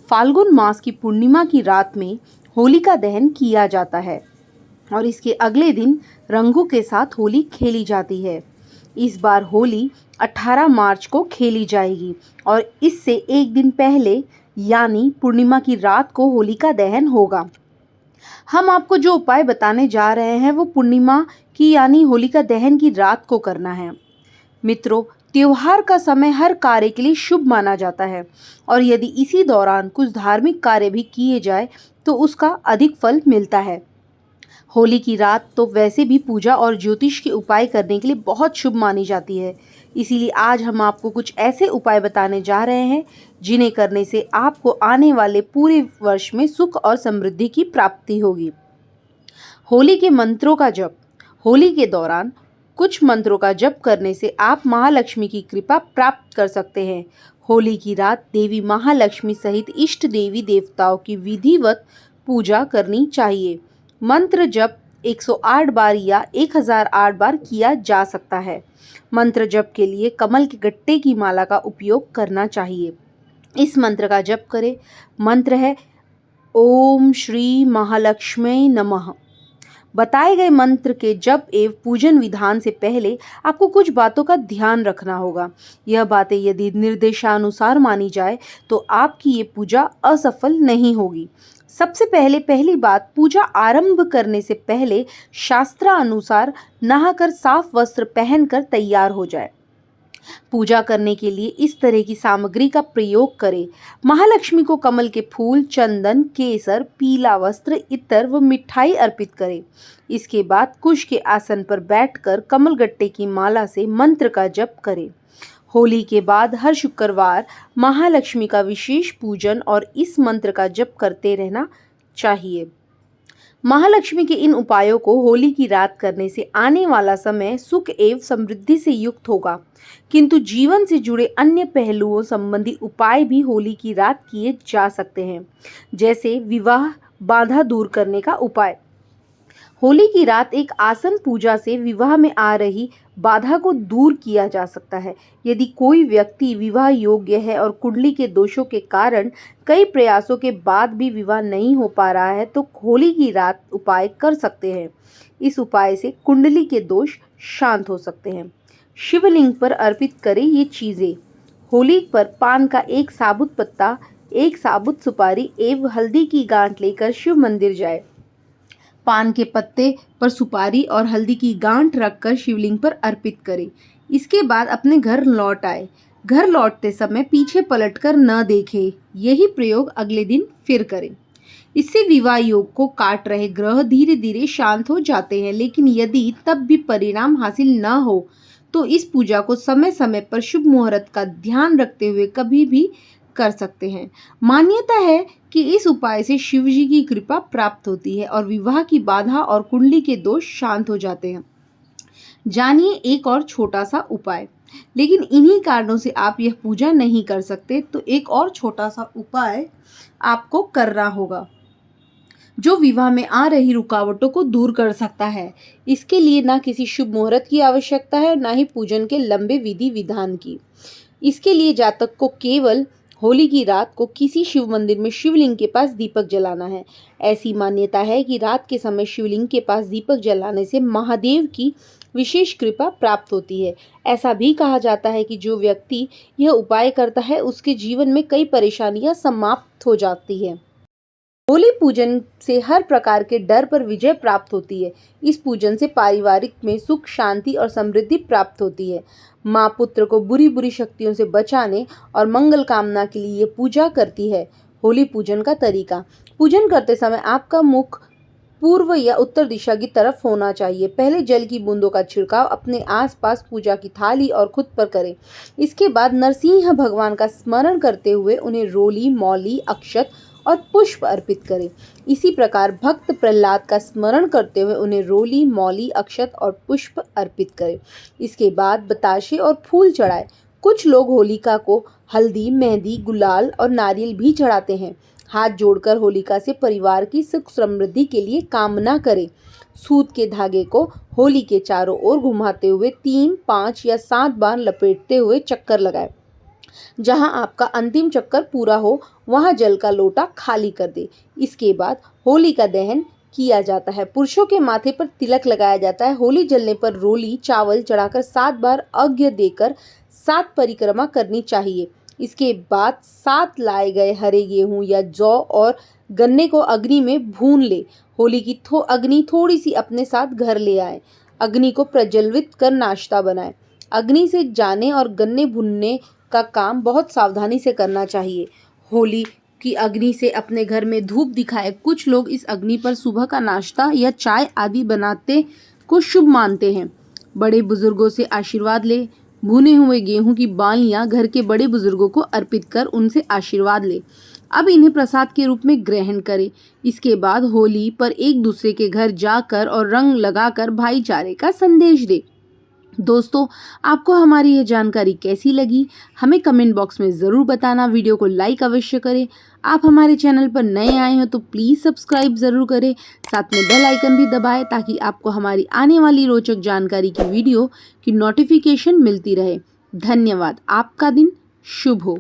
फाल्गुन मास की पूर्णिमा की रात में होलिका दहन किया जाता है और इसके अगले दिन रंगों के साथ होली खेली जाती है। इस बार होली 18 मार्च को खेली जाएगी और इससे एक दिन पहले यानी पूर्णिमा की रात को होलिका दहन होगा। हम आपको जो उपाय बताने जा रहे हैं वो पूर्णिमा की यानी होलिका दहन की रात को करना है। मित्रों, त्योहार का समय हर कार्य के लिए शुभ माना जाता है और यदि इसी दौरान कुछ धार्मिक कार्य भी किए जाए तो उसका अधिक फल मिलता है। होली की रात तो वैसे भी पूजा और ज्योतिष के उपाय करने के लिए बहुत शुभ मानी जाती है। इसीलिए आज हम आपको कुछ ऐसे उपाय बताने जा रहे हैं जिन्हें करने से आपको आने वाले पूरे वर्ष में सुख और समृद्धि की प्राप्ति होगी। होली के मंत्रों का जप। होली के दौरान कुछ मंत्रों का जप करने से आप महालक्ष्मी की कृपा प्राप्त कर सकते हैं। होली की रात देवी महालक्ष्मी सहित इष्ट देवी देवताओं की विधिवत पूजा करनी चाहिए। मंत्र जप 108 बार या 1008 बार किया जा सकता है। मंत्र जप के लिए कमल के गट्टे की माला का उपयोग करना चाहिए। इस मंत्र का जप करें। मंत्र है ओम श्री महालक्ष्मी नमः। बताए गए मंत्र के जप एवं पूजन विधान से पहले आपको कुछ बातों का ध्यान रखना होगा। यह बातें यदि निर्देशानुसार मानी जाए तो आपकी ये पूजा असफल नहीं होगी। सबसे पहली बात, पूजा आरंभ करने से पहले शास्त्रानुसार नहाकर साफ वस्त्र पहनकर तैयार हो जाए। पूजा करने के लिए इस तरह की सामग्री का प्रयोग करें। महालक्ष्मी को कमल के फूल, चंदन, केसर, पीला वस्त्र, इत्र व मिठाई अर्पित करें। इसके बाद कुश के आसन पर बैठकर कमलगट्टे की माला से मंत्र का जप करें। होली के बाद हर शुक्रवार महालक्ष्मी का विशेष पूजन और इस मंत्र का जप करते रहना चाहिए। महालक्ष्मी के इन उपायों को होली की रात करने से आने वाला समय सुख एवं समृद्धि से युक्त होगा। किंतु जीवन से जुड़े अन्य पहलुओं संबंधी उपाय भी होली की रात किए जा सकते हैं, जैसे विवाह बाधा दूर करने का उपाय। होली की रात एक आसन पूजा से विवाह में आ रही बाधा को दूर किया जा सकता है। यदि कोई व्यक्ति विवाह योग्य है और कुंडली के दोषों के कारण कई प्रयासों के बाद भी विवाह नहीं हो पा रहा है तो होली की रात उपाय कर सकते हैं। इस उपाय से कुंडली के दोष शांत हो सकते हैं। शिवलिंग पर अर्पित करें ये चीजें। होली पर पान का एक साबुत पत्ता, एक साबुत सुपारी एवं हल्दी की गांठ लेकर शिव मंदिर जाए। पान के पत्ते पर सुपारी और हल्दी की गांठ रखकर शिवलिंग पर अर्पित करें। इसके बाद अपने घर लौट आए। घर लौटते समय पीछे पलटकर न देखें। यही प्रयोग अगले दिन फिर करें। इससे विवाह योग को काट रहे ग्रह धीरे धीरे शांत हो जाते हैं। लेकिन यदि तब भी परिणाम हासिल न हो तो इस पूजा को समय समय पर शुभ मुहूर्त का ध्यान रखते हुए कभी भी कर सकते हैं। मान्यता है कि इस उपाय से शिव जी की कृपा प्राप्त होती है और विवाह की बाधा और कुंडली के दोष शांत हो जाते हैं। जानिए एक और छोटा सा उपाय। लेकिन इन्हीं कारणों से आप यह पूजा नहीं कर सकते तो एक और छोटा सा उपाय आपको करना होगा जो विवाह में आ रही रुकावटों को दूर कर सकता है। इसके लिए ना किसी शुभ मुहूर्त की आवश्यकता है, ना ही पूजन के लंबे विधि विधान की। इसके लिए जातक को केवल होली की रात को किसी शिव मंदिर में शिवलिंग के पास दीपक जलाना है। ऐसी मान्यता है कि रात के समय शिवलिंग के पास दीपक जलाने से महादेव की विशेष कृपा प्राप्त होती है। ऐसा भी कहा जाता है कि जो व्यक्ति यह उपाय करता है उसके जीवन में कई परेशानियां समाप्त हो जाती है। होली पूजन से हर प्रकार के डर पर विजय प्राप्त होती है। इस पूजन से पारिवारिक में सुख, शांति और समृद्धि प्राप्त होती है। माँ पुत्र को बुरी बुरी शक्तियों से बचाने और मंगल कामना के लिए ये पूजा करती है। होली पूजन का तरीका। पूजन करते समय आपका मुख पूर्व या उत्तर दिशा की तरफ होना चाहिए। पहले जल की बूंदों का छिड़काव अपने आसपास पूजा की थाली और खुद पर करें। इसके बाद नरसिंह भगवान का स्मरण करते हुए उन्हें रोली, मौली, अक्षत और पुष्प अर्पित करें। इसी प्रकार भक्त प्रहलाद का स्मरण करते हुए उन्हें रोली, मौली, अक्षत और पुष्प अर्पित करें। इसके बाद बताशे और फूल चढ़ाएं। कुछ लोग होलिका को हल्दी, मेहंदी, गुलाल और नारियल भी चढ़ाते हैं। हाथ जोड़कर होलिका से परिवार की सुख समृद्धि के लिए कामना करें। सूत के धागे को होली के चारों ओर घुमाते हुए 3, 5 या 7 बार लपेटते हुए चक्कर लगाएं। जहां आपका अंतिम चक्कर पूरा हो वहां जल का लोटा खाली कर दे। इसके बाद होली का दहन किया जाता है। पुरुषों के माथे पर तिलक लगाया जाता है। होली जलने पर रोली चावल चढ़ाकर 7 बार अर्घ्य देकर 7 परिक्रमा करनी चाहिए। इसके बाद 7 लाए गए हरे गेहूं या जौ और गन्ने को अग्नि में भून ले। होली की अग्नि थोड़ी सी अपने साथ घर ले आए। अग्नि को प्रज्वलित कर नाश्ता बनाए। अग्नि से जाने और गन्ने भूनने का काम बहुत सावधानी से करना चाहिए। होली की अग्नि से अपने घर में धूप दिखाए। कुछ लोग इस अग्नि पर सुबह का नाश्ता या चाय आदि बनाते को शुभ मानते हैं। बड़े बुजुर्गों से आशीर्वाद ले। भुने हुए गेहूं की बालियां घर के बड़े बुजुर्गों को अर्पित कर उनसे आशीर्वाद ले। अब इन्हें प्रसाद के रूप में ग्रहण करें। इसके बाद होली पर एक दूसरे के घर जाकर और रंग लगाकर भाईचारे का संदेश दे। दोस्तों, आपको हमारी यह जानकारी कैसी लगी हमें कमेंट बॉक्स में ज़रूर बताना। वीडियो को लाइक अवश्य करें। आप हमारे चैनल पर नए आए हो तो प्लीज़ सब्सक्राइब ज़रूर करें। साथ में बेल आइकन भी दबाएं ताकि आपको हमारी आने वाली रोचक जानकारी की वीडियो की नोटिफिकेशन मिलती रहे। धन्यवाद। आपका दिन शुभ हो।